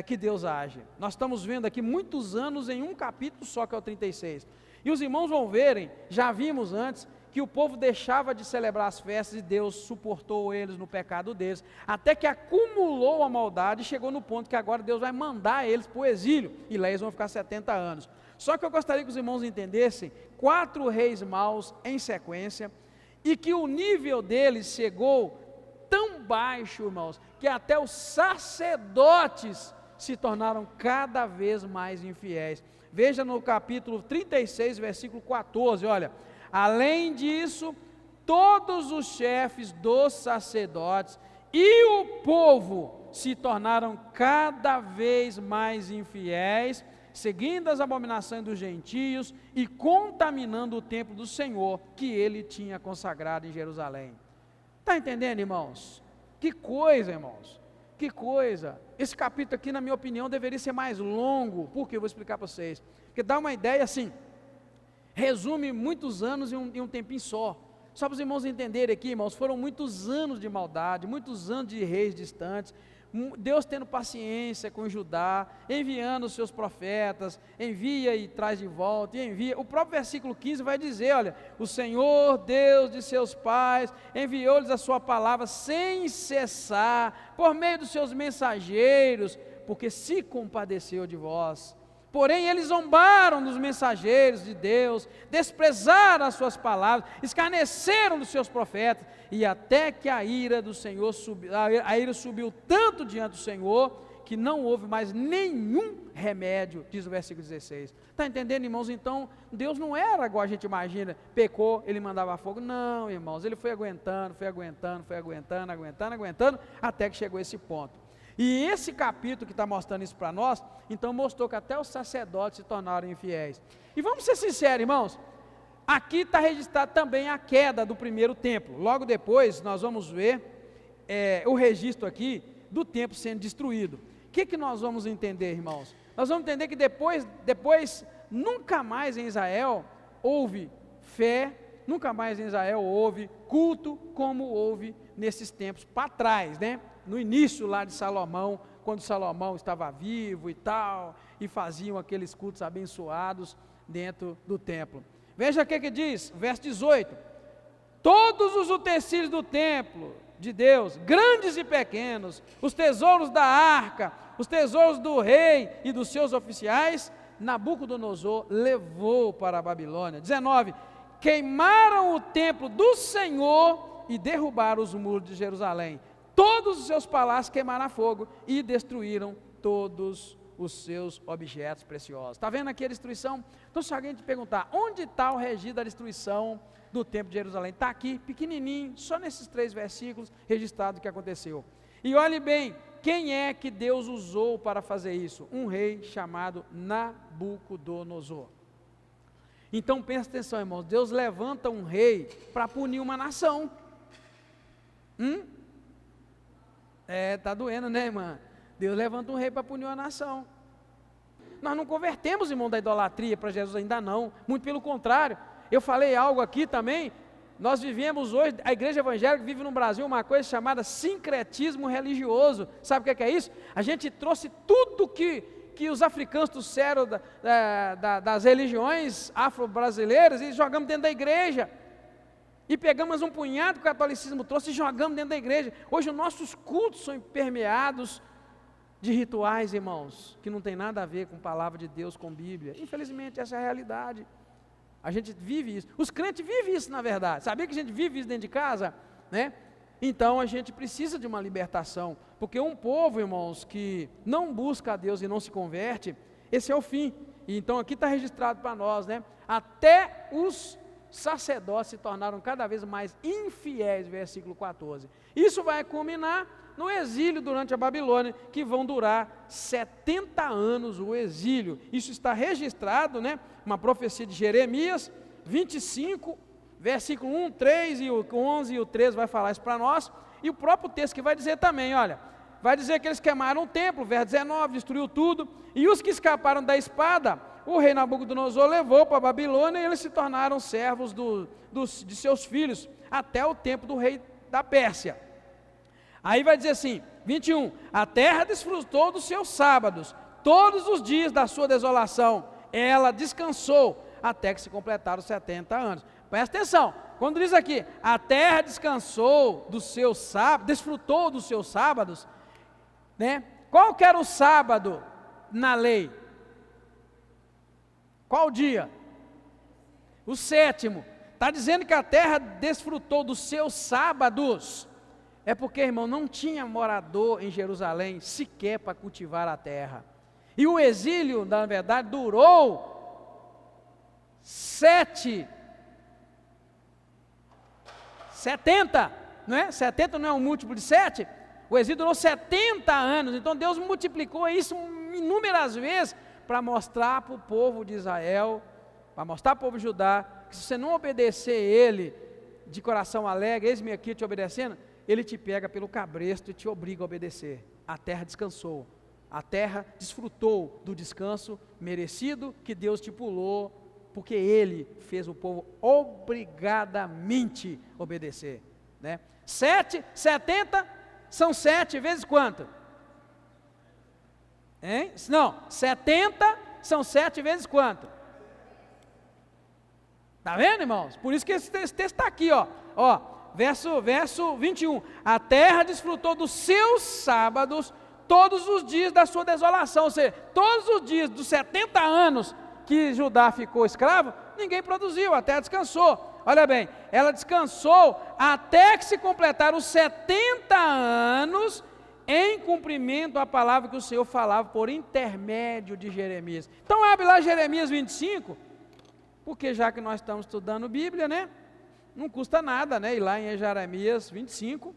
que Deus age. Nós estamos vendo aqui muitos anos em um capítulo só, que é o 36, e os irmãos vão verem, já vimos antes, que que o povo deixava de celebrar as festas e Deus suportou eles no pecado deles, até que acumulou a maldade e chegou no ponto que agora Deus vai mandar eles para o exílio, e lá eles vão ficar 70 anos. Só que eu gostaria que os irmãos entendessem 4 reis maus em sequência, e que o nível deles chegou tão baixo, irmãos, que até os sacerdotes se tornaram cada vez mais infiéis. Veja no capítulo 36, versículo 14, olha: além disso, todos os chefes dos sacerdotes e o povo se tornaram cada vez mais infiéis, seguindo as abominações dos gentios e contaminando o templo do Senhor, que ele tinha consagrado em Jerusalém. Está entendendo, irmãos? Que coisa, irmãos, que coisa. Esse capítulo aqui, na minha opinião, deveria ser mais longo. Por quê? Eu vou explicar para vocês. Porque dá uma ideia assim, resume muitos anos em um tempinho só. Só para os irmãos entenderem aqui, irmãos, foram muitos anos de maldade, muitos anos de reis distantes, Deus tendo paciência com Judá, enviando os seus profetas, envia e traz de volta, e envia. O próprio versículo 15 vai dizer, olha: o Senhor, Deus de seus pais, enviou-lhes a sua palavra sem cessar, por meio dos seus mensageiros, porque se compadeceu de vós. Porém eles zombaram dos mensageiros de Deus, desprezaram as suas palavras, escarneceram dos seus profetas, e até que a ira do Senhor subiu, a ira subiu tanto diante do Senhor, que não houve mais nenhum remédio, diz o versículo 16. Está entendendo, irmãos? Então, Deus não era igual a gente imagina, pecou, ele mandava fogo. Não, irmãos, ele foi aguentando, até que chegou a esse ponto. E esse capítulo que está mostrando isso para nós, então mostrou que até os sacerdotes se tornaram infiéis. E vamos ser sinceros, irmãos, aqui está registrado também a queda do primeiro templo. Logo depois nós vamos ver o registro aqui do templo sendo destruído. O que nós vamos entender, irmãos? Nós vamos entender que depois nunca mais em Israel houve fé, nunca mais em Israel houve culto como houve nesses tempos para trás, né? No início lá de Salomão, quando Salomão estava vivo e tal, e faziam aqueles cultos abençoados dentro do templo. Veja o que diz, verso 18: todos os utensílios do templo de Deus, grandes e pequenos, os tesouros da arca, os tesouros do rei e dos seus oficiais, Nabucodonosor levou para a Babilônia. 19, queimaram o templo do Senhor e derrubaram os muros de Jerusalém. Todos os seus palácios queimaram a fogo e destruíram todos os seus objetos preciosos. Está vendo aqui a destruição? Então, se alguém te perguntar, onde está o registro da destruição do templo de Jerusalém? Está aqui, pequenininho, só nesses 3 versículos, registrado o que aconteceu. E olhe bem, quem é que Deus usou para fazer isso? Um rei chamado Nabucodonosor. Então, presta atenção, irmãos, Deus levanta um rei para punir uma nação. Está doendo, né, irmã? Deus levanta um rei para punir uma nação. Nós não convertemos, irmão, da idolatria para Jesus ainda não, muito pelo contrário. Eu falei algo aqui também, nós vivemos hoje, a igreja evangélica vive no Brasil uma coisa chamada sincretismo religioso. Sabe o que é isso? A gente trouxe tudo que os africanos trouxeram das religiões afro-brasileiras e jogamos dentro da igreja. E pegamos um punhado que o catolicismo trouxe e jogamos dentro da igreja. Hoje os nossos cultos são permeados de rituais, irmãos, que não tem nada a ver com a palavra de Deus, com Bíblia. Infelizmente, essa é a realidade. A gente vive isso. Os crentes vivem isso, na verdade. Sabia que a gente vive isso dentro de casa? Né? Então, a gente precisa de uma libertação. Porque um povo, irmãos, que não busca a Deus e não se converte, esse é o fim. E então, aqui está registrado para nós, né? Até os sacerdotes se tornaram cada vez mais infiéis, versículo 14. Isso vai culminar no exílio durante a Babilônia, que vão durar 70 anos o exílio. Isso está registrado, né? Uma profecia de Jeremias 25, versículo 1, 3 e o 11 e o 13 vai falar isso para nós. E o próprio texto que vai dizer também, olha, vai dizer que eles queimaram o templo, verso 19, destruiu tudo, e os que escaparam da espada, o rei Nabucodonosor levou para a Babilônia, e eles se tornaram servos de seus filhos, até o tempo do rei da Pérsia. Aí vai dizer assim, 21, a terra desfrutou dos seus sábados, todos os dias da sua desolação, ela descansou, até que se completaram 70 anos. Presta atenção, quando diz aqui, a terra descansou dos seus sábados, desfrutou dos seus sábados, né? Qual que era o sábado na lei? Qual dia? O sétimo. Está dizendo que a terra desfrutou dos seus sábados. É porque, irmão, não tinha morador em Jerusalém sequer para cultivar a terra. E o exílio, na verdade, durou 70, não é? 70 não é um múltiplo de 7? O exílio durou 70 anos. Então Deus multiplicou isso inúmeras vezes para mostrar para o povo de Israel, para mostrar para o povo de Judá, que se você não obedecer ele de coração alegre, eis-me aqui te obedecendo, ele te pega pelo cabresto e te obriga a obedecer. A terra descansou, a terra desfrutou do descanso merecido que Deus estipulou, porque ele fez o povo obrigadamente obedecer, né? 70 são 7 vezes quanto? Hein? Não, 70 são 7 vezes quanto? Está vendo, irmãos? Por isso que esse texto está aqui, ó, verso 21. A terra desfrutou dos seus sábados todos os dias da sua desolação, ou seja, todos os dias dos 70 anos que Judá ficou escravo, ninguém produziu, a terra descansou. Olha bem, ela descansou até que se completaram os 70 anos em cumprimento à palavra que o Senhor falava por intermédio de Jeremias. Então abre lá Jeremias 25, porque já que nós estamos estudando Bíblia, né? Não custa nada, né? Ir lá em Jeremias 25.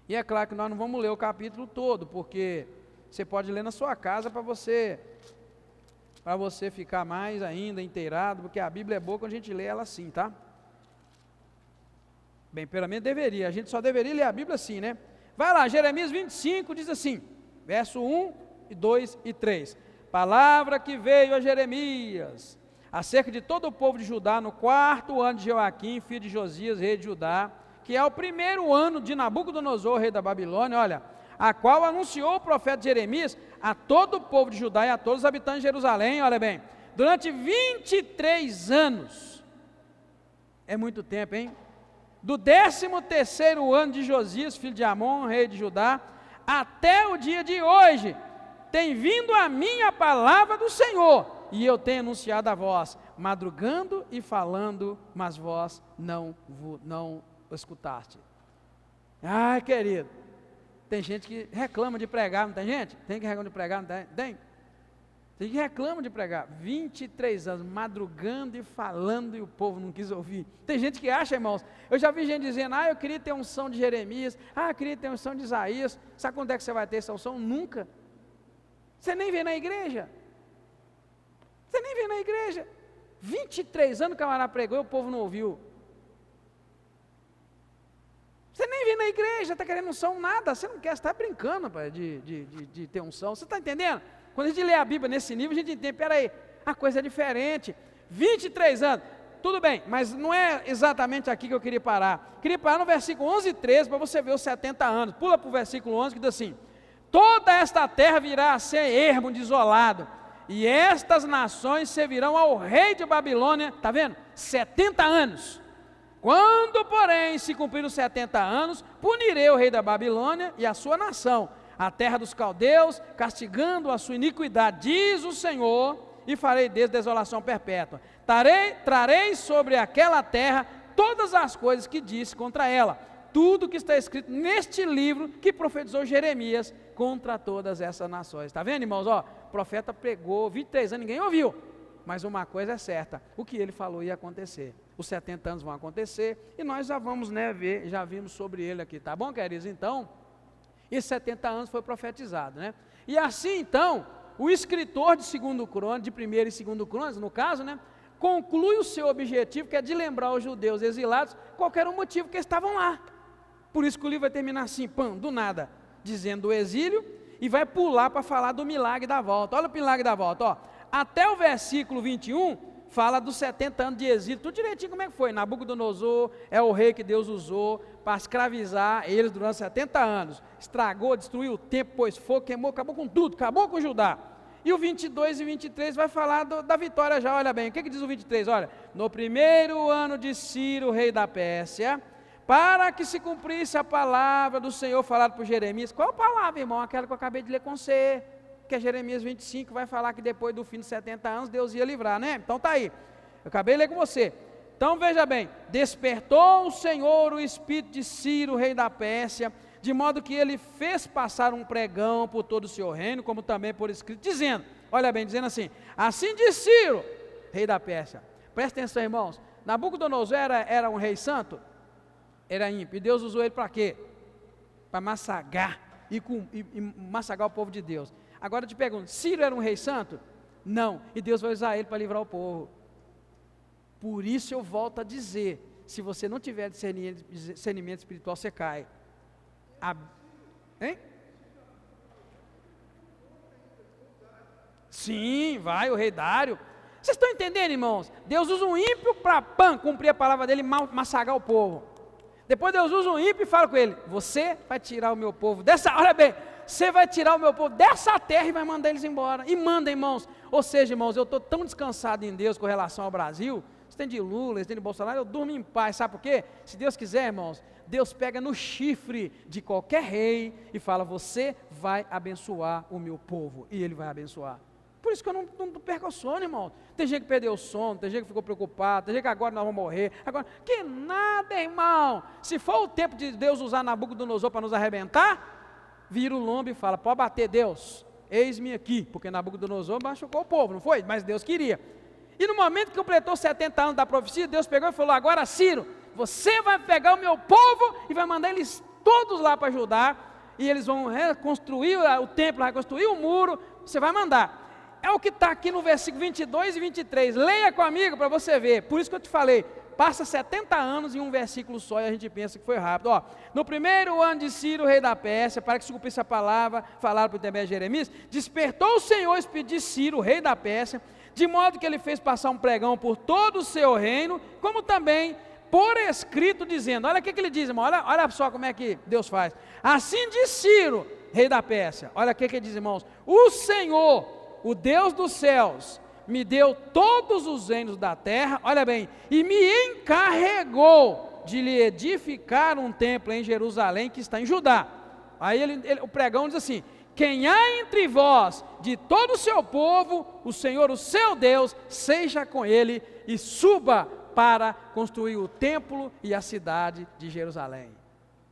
E é claro que nós não vamos ler o capítulo todo, porque você pode ler na sua casa para você ficar mais ainda inteirado, porque a Bíblia é boa quando a gente lê ela assim, tá? Bem, pelo menos deveria, a gente só deveria ler a Bíblia assim, né? Vai lá, Jeremias 25 diz assim, verso 1, 2 e 3. Palavra que veio a Jeremias, acerca de todo o povo de Judá, no 4º ano de Joaquim, filho de Josias, rei de Judá, que é o 1º ano de Nabucodonosor, rei da Babilônia, olha, a qual anunciou o profeta Jeremias a todo o povo de Judá e a todos os habitantes de Jerusalém, olha bem, durante 23 anos, é muito tempo, hein? Do 13º ano de Josias, filho de Amon, rei de Judá, até o dia de hoje, tem vindo a mim a palavra do Senhor, e eu tenho anunciado a vós, madrugando e falando, mas vós não escutaste. Ai, querido, tem gente que reclama de pregar, não tem gente? Tem que reclama de pregar, não tem? Tem que reclama de pregar, 23 anos, madrugando e falando, e o povo não quis ouvir. Tem gente que acha, irmãos, eu já vi gente dizendo, eu queria ter unção de Jeremias, eu queria ter unção de Isaías. Sabe quando é que você vai ter essa unção? Nunca. Você nem vê na igreja. 23 anos o camarada pregou e o povo não ouviu. Você nem vê na igreja, está querendo unção nada, você não quer, você está brincando pai, de ter unção, você está entendendo? Quando a gente lê a Bíblia nesse nível, a gente entende, peraí, a coisa é diferente. 23 anos, tudo bem, mas não é exatamente aqui que eu queria parar. Queria parar no versículo 11 e 13, para você ver os 70 anos. Pula para o versículo 11, que diz assim, toda esta terra virá a ser ermo desolado, e estas nações servirão ao rei de Babilônia, está vendo? 70 anos. Quando, porém, se cumprir os 70 anos, punirei o rei da Babilônia e a sua nação, a terra dos caldeus, castigando a sua iniquidade, diz o Senhor, e farei deles desolação perpétua. Trarei sobre aquela terra todas as coisas que disse contra ela, tudo que está escrito neste livro que profetizou Jeremias contra todas essas nações. Está vendo, irmãos? O profeta pregou 23 anos, ninguém ouviu, mas uma coisa é certa, o que ele falou ia acontecer. Os 70 anos vão acontecer, e nós já vamos ver, já vimos sobre ele aqui, tá bom, queridos? Então, esses 70 anos foi profetizado, né? E assim, então, o escritor de 2º Crônicas, de 1º e 2º Crônicas, no caso, né? Conclui o seu objetivo, que é de lembrar os judeus exilados, qualquer um motivo que eles estavam lá. Por isso que o livro vai terminar assim, do nada, dizendo o exílio, e vai pular para falar do milagre da volta. Olha o milagre da volta, até o versículo 21, fala dos 70 anos de exílio, tudo direitinho como é que foi. Nabucodonosor é o rei que Deus usou para escravizar eles durante 70 anos. Estragou, destruiu o templo, pôs fogo, queimou, acabou com tudo, acabou com Judá. E o 22 e 23 vai falar da vitória já, olha bem. O que diz o 23? Olha, no primeiro ano de Ciro, rei da Pérsia, para que se cumprisse a palavra do Senhor falada por Jeremias. Qual palavra, irmão? Aquela que eu acabei de ler com você, que é Jeremias 25, vai falar que depois do fim de 70 anos Deus ia livrar, né? Então tá aí, eu acabei de ler com você. Então veja bem, despertou o Senhor o espírito de Ciro, rei da Pérsia, de modo que ele fez passar um pregão por todo o seu reino, como também por escrito, dizendo, olha bem, dizendo assim diz Ciro, rei da Pérsia. Presta atenção, irmãos, Nabucodonosor era um rei santo? Era ímpio, e Deus usou ele para quê? Para massagar, e massagar o povo de Deus. Agora eu te pergunto, Ciro era um rei santo? Não, e Deus vai usar ele para livrar o povo. Por isso eu volto a dizer, se você não tiver discernimento espiritual, você cai. Hein? Sim, vai, o rei Dário. Vocês estão entendendo, irmãos? Deus usa um ímpio para cumprir a palavra dele e massagar o povo. Depois Deus usa um ímpio e fala com ele, você vai tirar o meu povo dessa, olha bem, você vai tirar o meu povo dessa terra e vai mandar eles embora. E manda, irmãos. Ou seja, irmãos, eu estou tão descansado em Deus com relação ao Brasil. Você tem de Lula, você tem de Bolsonaro, eu durmo em paz. Sabe por quê? Se Deus quiser, irmãos, Deus pega no chifre de qualquer rei e fala, você vai abençoar o meu povo. E ele vai abençoar. Por isso que eu não perco o sono, irmão. Tem gente que perdeu o sono, tem gente que ficou preocupado, tem gente que agora nós vamos morrer. Agora, que nada, irmão. Se for o tempo de Deus usar Nabucodonosor para nos arrebentar, vira o lombo e fala, pode bater Deus, eis-me aqui. Porque Nabucodonosor machucou o povo, não foi? Mas Deus queria. E no momento que completou 70 anos da profecia, Deus pegou e falou, agora Ciro, você vai pegar o meu povo e vai mandar eles todos lá para ajudar, e eles vão reconstruir o templo, reconstruir o muro, você vai mandar. É o que está aqui no versículo 22 e 23, leia comigo para você ver, por isso que eu te falei, passa 70 anos em um versículo só e a gente pensa que foi rápido. Ó, no primeiro ano de Ciro, rei da Pérsia, para que se cumprisse a palavra, falada por intermédio de Jeremias, despertou o Senhor o espírito de Ciro, rei da Pérsia, de modo que ele fez passar um pregão por todo o seu reino, como também por escrito, dizendo, olha o que ele diz, irmão, olha só como é que Deus faz. Assim diz Ciro, rei da Pérsia, olha o que ele diz, irmãos, o Senhor, o Deus dos céus, me deu todos os reinos da terra, olha bem, e me encarregou de lhe edificar um templo em Jerusalém, que está em Judá. Aí o pregão diz assim, quem há entre vós, de todo o seu povo, o Senhor, o seu Deus, seja com ele e suba para construir o templo e a cidade de Jerusalém.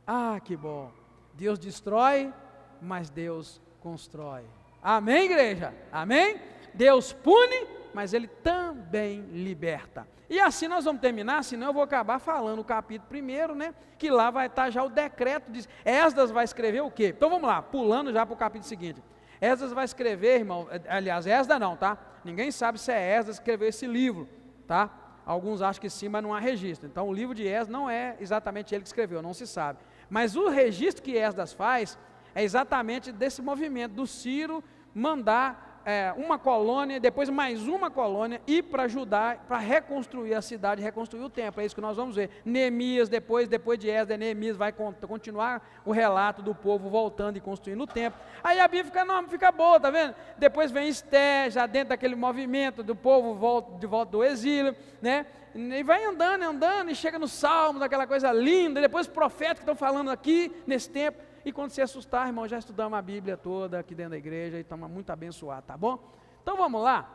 Ah, que bom! Deus destrói, mas Deus constrói. Amém, igreja? Amém? Deus pune, mas Ele também liberta. E assim nós vamos terminar, senão eu vou acabar falando o capítulo primeiro, né? Que lá vai estar já o decreto, Esdras vai escrever o quê? Então vamos lá, pulando já para o capítulo seguinte. Esdras vai escrever, irmão, aliás, Esdras não, tá? Ninguém sabe se é Esdras que escreveu esse livro, tá? Alguns acham que sim, mas não há registro. Então o livro de Esdras não é exatamente ele que escreveu, não se sabe. Mas o registro que Esdras faz é exatamente desse movimento do Ciro mandar uma colônia, depois mais uma colônia, ir para ajudar, para reconstruir a cidade, reconstruir o templo. É isso que nós vamos ver. Neemias, depois de Esdras, Neemias vai continuar o relato do povo voltando e construindo o templo. Aí a Bíblia fica boa, tá vendo? Depois vem Esté, já dentro daquele movimento do povo de volta do exílio, né? E vai andando, e chega nos Salmos, aquela coisa linda, e depois os profetas que estão falando aqui, nesse tempo. E quando se assustar, irmão, já estudamos a Bíblia toda aqui dentro da igreja e estamos muito abençoados, tá bom? Então vamos lá.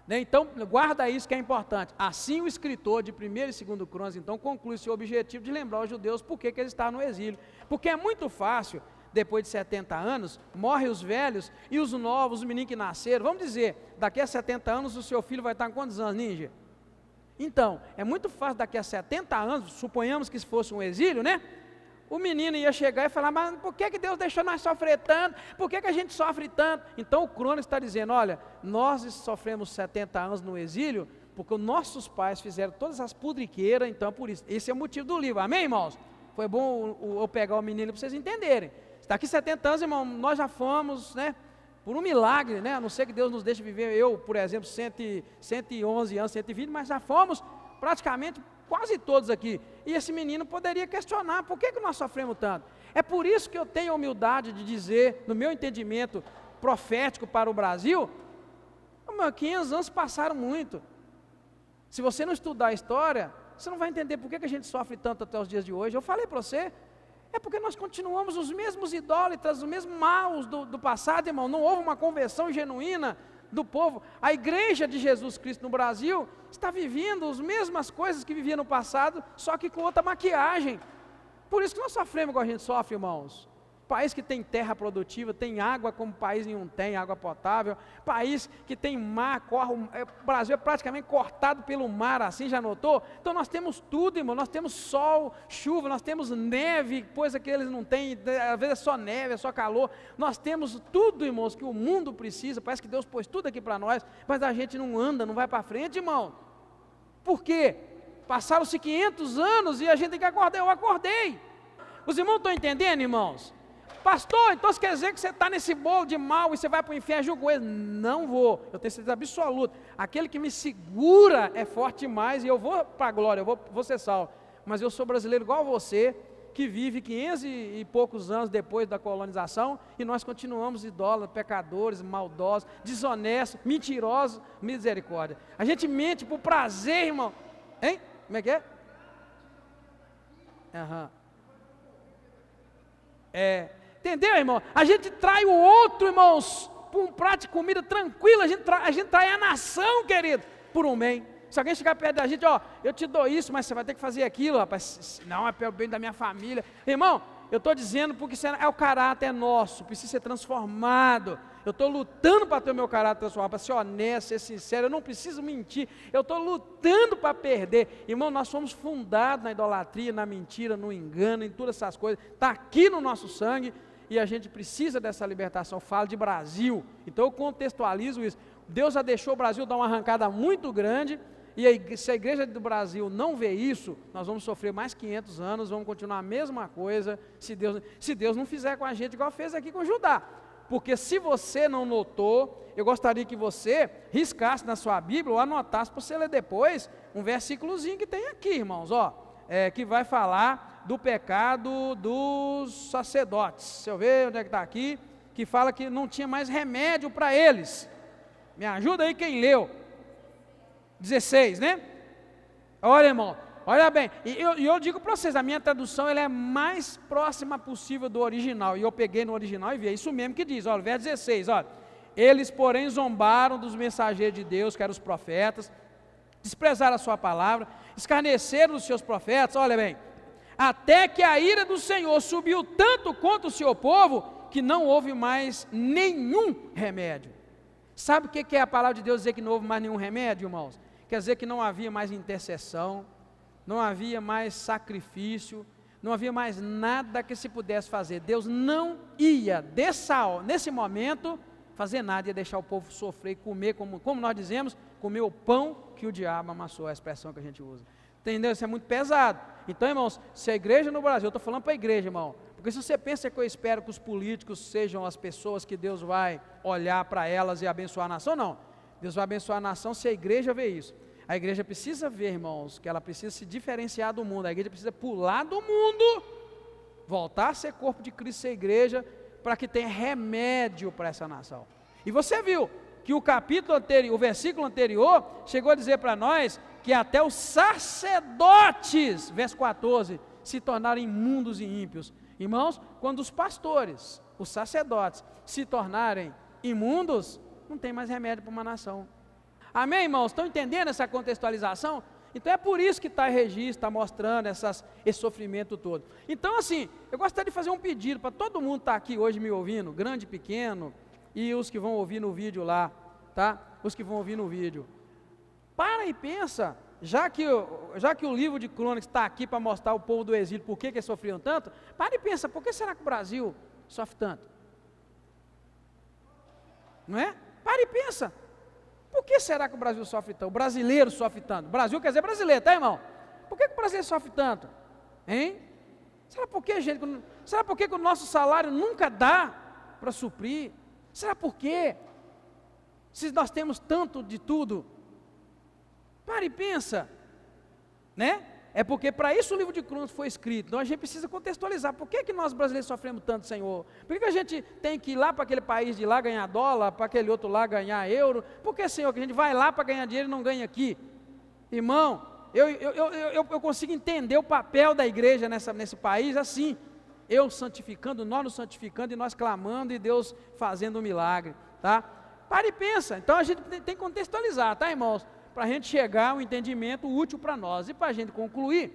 Né? Então guarda isso que é importante. Assim o escritor de 1º e 2º Crônicas, então, conclui seu objetivo de lembrar os judeus por que eles estavam no exílio. Porque é muito fácil, depois de 70 anos, morrem os velhos e os novos, os meninos que nasceram. Vamos dizer, daqui a 70 anos o seu filho vai estar com quantos anos, ninja? Então, é muito fácil daqui a 70 anos, suponhamos que se fosse um exílio, né? O menino ia chegar e falar, mas por que Deus deixou nós sofrer tanto? Por que a gente sofre tanto? Então o Crônicas está dizendo, olha, nós sofremos 70 anos no exílio, porque os nossos pais fizeram todas as pudriqueiras, então por isso. Esse é o motivo do livro, amém, irmãos? Foi bom eu pegar o menino para vocês entenderem. Daqui 70 anos, irmão, nós já fomos, né? Por um milagre, né? A não ser que Deus nos deixe viver, eu, por exemplo, 111 anos, 120, mas já fomos praticamente quase todos aqui. E esse menino poderia questionar, por que nós sofremos tanto? É por isso que eu tenho a humildade de dizer, no meu entendimento, profético para o Brasil, 500 anos passaram muito. Se você não estudar a história, você não vai entender por que a gente sofre tanto até os dias de hoje. Eu falei para você, é porque nós continuamos os mesmos idólatras, os mesmos maus do passado, irmão. Não houve uma conversão genuína do povo. A igreja de Jesus Cristo no Brasil está vivendo as mesmas coisas que vivia no passado, só que com outra maquiagem. Por isso que nós sofremos igual a gente sofre, irmãos. País que tem terra produtiva, tem água como país nenhum tem, água potável. País que tem mar, o Brasil é praticamente cortado pelo mar, assim, já notou? Então nós temos tudo, irmão, nós temos sol, chuva, nós temos neve, coisa que eles não têm, às vezes é só neve, é só calor. Nós temos tudo, irmãos, que o mundo precisa, parece que Deus pôs tudo aqui para nós, mas a gente não anda, não vai para frente, irmão. Por quê? Passaram-se 500 anos e a gente tem que acordar, eu acordei. Os irmãos estão entendendo, irmãos? Pastor, então quer dizer que você está nesse bolo de mal e você vai para o inferno, julgo ele. Não vou, eu tenho certeza absoluta. Aquele que me segura é forte demais e eu vou para a glória, eu vou ser salvo. Mas eu sou brasileiro igual a você, que vive 500 e poucos anos depois da colonização e nós continuamos idólatras, pecadores, maldosos, desonestos, mentirosos, misericórdia. A gente mente por prazer, irmão. Hein? Como é que é? Entendeu, irmão? A gente trai o outro, irmãos, por um prato de comida tranquilo, a gente trai a nação, querido, por um bem. Se alguém chegar perto da gente, eu te dou isso, mas você vai ter que fazer aquilo, rapaz, não, é pelo bem da minha família. Irmão, eu estou dizendo porque isso é o caráter nosso, precisa ser transformado. Eu estou lutando para ter o meu caráter transformado, para ser honesto, ser sincero, eu não preciso mentir, eu estou lutando para perder. Irmão, nós somos fundados na idolatria, na mentira, no engano, em todas essas coisas, está aqui no nosso sangue, e a gente precisa dessa libertação. Falo de Brasil, então eu contextualizo isso. Deus já deixou o Brasil dar uma arrancada muito grande, e se a igreja do Brasil não vê isso, nós vamos sofrer mais 500 anos, vamos continuar a mesma coisa, se Deus não fizer com a gente igual fez aqui com Judá. Porque se você não notou, eu gostaria que você riscasse na sua Bíblia ou anotasse para você ler depois um versículozinho que tem aqui, irmãos, que vai falar do pecado dos sacerdotes. Deixa eu ver onde é que está aqui, que fala que não tinha mais remédio para eles. Me ajuda aí quem leu. 16, né? Olha, irmão, olha bem, e eu digo para vocês, a minha tradução ela é mais próxima possível do original, e eu peguei no original e vi, é isso mesmo que diz, olha, verso 16, olha, eles porém zombaram dos mensageiros de Deus, que eram os profetas, desprezaram a sua palavra, escarneceram dos seus profetas, olha bem, até que a ira do Senhor subiu tanto contra o seu povo, que não houve mais nenhum remédio. Sabe o que é a palavra de Deus dizer que não houve mais nenhum remédio, irmãos? Quer dizer que não havia mais intercessão, não havia mais sacrifício, não havia mais nada que se pudesse fazer. Deus não ia, nesse momento, fazer nada, ia deixar o povo sofrer e comer, como nós dizemos, comer o pão que o diabo amassou, é a expressão que a gente usa. Entendeu? Isso é muito pesado. Então, irmãos, se a igreja no Brasil, eu estou falando para a igreja, irmão, porque se você pensa que eu espero que os políticos sejam as pessoas que Deus vai olhar para elas e abençoar a nação, não. Deus vai abençoar a nação se a igreja vê isso. A igreja precisa ver, irmãos, que ela precisa se diferenciar do mundo. A igreja precisa pular do mundo, voltar a ser corpo de Cristo, ser igreja, para que tenha remédio para essa nação. E você viu que o capítulo anterior, o versículo anterior, chegou a dizer para nós que até os sacerdotes, verso 14, se tornaram imundos e ímpios. Irmãos, quando os pastores, os sacerdotes, se tornarem imundos, não tem mais remédio para uma nação. Amém, irmãos? Estão entendendo essa contextualização? Então é por isso que está em registro, está mostrando esse sofrimento todo. Então assim, eu gostaria de fazer um pedido para todo mundo que está aqui hoje me ouvindo, grande e pequeno, e os que vão ouvir no vídeo lá, tá? Os que vão ouvir no vídeo. Para e pensa, já que o livro de Crônicas está aqui para mostrar o povo do exílio, por que eles sofriam tanto, para e pensa, por que será que o Brasil sofre tanto? Não é? Para e pensa, por que será que o Brasil sofre tanto? O brasileiro sofre tanto. O Brasil quer dizer brasileiro, tá, irmão? Por que o brasileiro sofre tanto? Hein? Será por que, gente? Será por que o nosso salário nunca dá para suprir? Será por quê? Se nós temos tanto de tudo, para e pensa, né? É porque para isso o livro de Crônicas foi escrito. Então a gente precisa contextualizar. Por que nós brasileiros sofremos tanto, Senhor? Por que a gente tem que ir lá para aquele país de lá ganhar dólar, para aquele outro lá ganhar euro? Por que, Senhor, que a gente vai lá para ganhar dinheiro e não ganha aqui? Irmão, eu consigo entender o papel da igreja nesse país assim. Eu santificando, nós nos santificando e nós clamando e Deus fazendo um milagre, tá? Para e pensa. Então a gente tem que contextualizar, tá, irmãos? Para a gente chegar a um entendimento útil para nós. E para a gente concluir,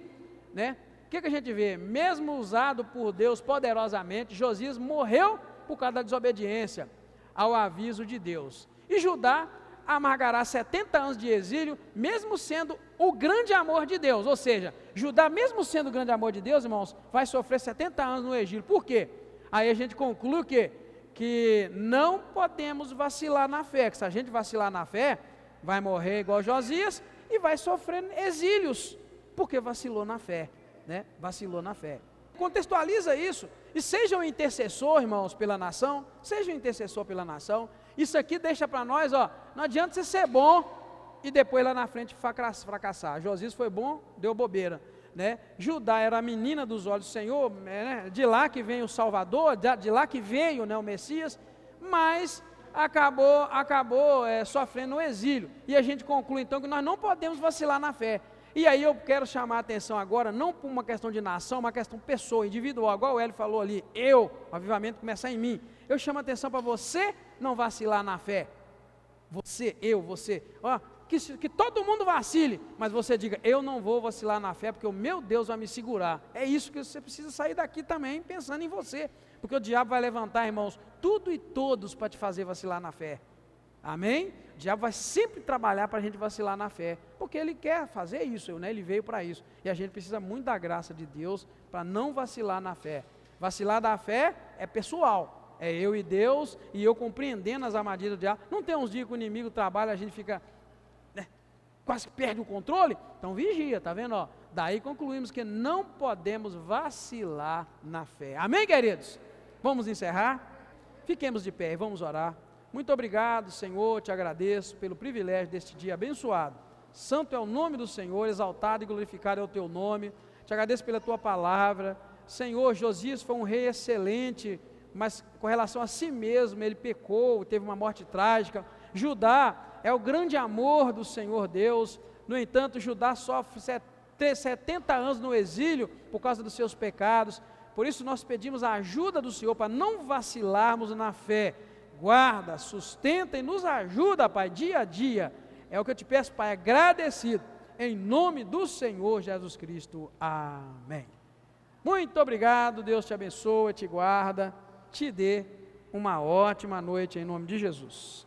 né? O que a gente vê? Mesmo usado por Deus poderosamente, Josias morreu por causa da desobediência ao aviso de Deus. E Judá amargará 70 anos de exílio, mesmo sendo o grande amor de Deus. Ou seja, Judá, mesmo sendo o grande amor de Deus, irmãos, vai sofrer 70 anos no exílio. Por quê? Aí a gente conclui o quê? Que não podemos vacilar na fé. Que se a gente vacilar na fé, vai morrer igual Josias e vai sofrer exílios, porque vacilou na fé, né? Vacilou na fé. Contextualiza isso e seja um intercessor, irmãos, pela nação, seja um intercessor pela nação. Isso aqui deixa para nós, ó, não adianta você ser bom e depois lá na frente fracassar. Josias foi bom, deu bobeira, né? Judá era a menina dos olhos do Senhor, né? De lá que vem o Salvador, de lá que veio, né, o Messias, mas acabou sofrendo o exílio. E a gente conclui então que nós não podemos vacilar na fé. E aí eu quero chamar a atenção agora, não por uma questão de nação, uma questão pessoa, individual, igual o Hélio falou ali, o avivamento começar em mim. Eu chamo a atenção para você não vacilar na fé. Você, ó, que todo mundo vacile, mas você diga, eu não vou vacilar na fé, porque o meu Deus vai me segurar. É isso que você precisa sair daqui também, pensando em você. Porque o diabo vai levantar, irmãos, tudo e todos para te fazer vacilar na fé. Amém? O diabo vai sempre trabalhar para a gente vacilar na fé, porque ele quer fazer isso, né? Ele veio para isso. E a gente precisa muito da graça de Deus para não vacilar na fé. Vacilar da fé é pessoal, é eu e Deus, e eu compreendendo as armadilhas do diabo. Não tem uns dias que o inimigo trabalha, a gente fica, né, quase perde o controle? Então vigia, tá vendo? Ó, daí concluímos que não podemos vacilar na fé. Amém, queridos? Vamos encerrar? Fiquemos de pé e vamos orar. Muito obrigado, Senhor, te agradeço pelo privilégio deste dia abençoado. Santo é o nome do Senhor, exaltado e glorificado é o teu nome. Te agradeço pela tua palavra. Senhor, Josias foi um rei excelente, mas com relação a si mesmo, ele pecou, teve uma morte trágica. Judá é o grande amor do Senhor Deus. No entanto, Judá sofre 70 anos no exílio por causa dos seus pecados. Por isso nós pedimos a ajuda do Senhor para não vacilarmos na fé. Guarda, sustenta e nos ajuda, Pai, dia a dia. É o que eu te peço, Pai, agradecido, em nome do Senhor Jesus Cristo. Amém. Muito obrigado, Deus te abençoe, te guarda, te dê uma ótima noite, em nome de Jesus.